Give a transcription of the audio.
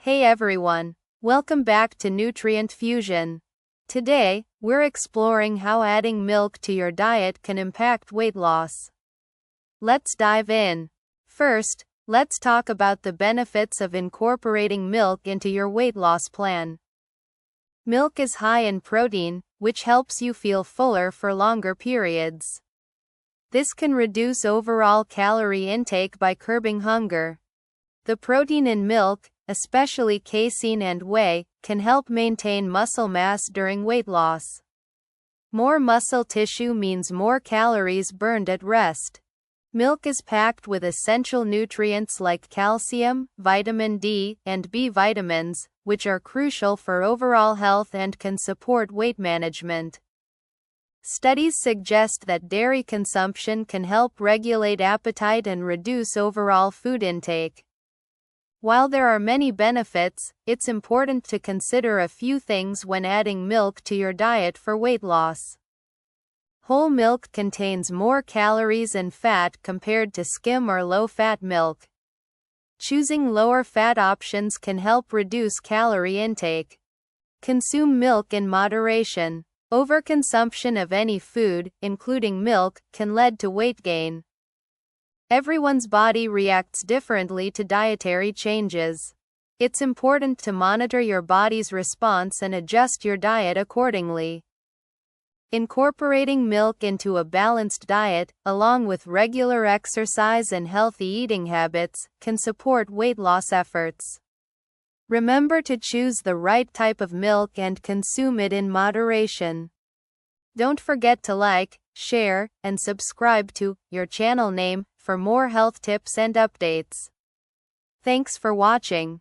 Hey everyone, welcome back to Nutrient Fusion. Today, we're exploring how adding milk to your diet can impact weight loss. Let's dive in. First, let's talk about the benefits of incorporating milk into your weight loss plan. Milk is high in protein, which helps you feel fuller for longer periods. This can reduce overall calorie intake by curbing hunger. The protein in milk, especially casein and whey, can help maintain muscle mass during weight loss. More muscle tissue means more calories burned at rest. Milk is packed with essential nutrients like calcium, vitamin D, and B vitamins, which are crucial for overall health and can support weight management. Studies suggest that dairy consumption can help regulate appetite and reduce overall food intake. While there are many benefits, it's important to consider a few things when adding milk to your diet for weight loss. Whole milk contains more calories and fat compared to skim or low-fat milk. Choosing lower-fat options can help reduce calorie intake. Consume milk in moderation. Overconsumption of any food, including milk, can lead to weight gain. Everyone's body reacts differently to dietary changes. It's important to monitor your body's response and adjust your diet accordingly. Incorporating milk into a balanced diet, along with regular exercise and healthy eating habits, can support weight loss efforts. Remember to choose the right type of milk and consume it in moderation. Don't forget to like, share, and subscribe to your channel name for more health tips and updates. Thanks for watching.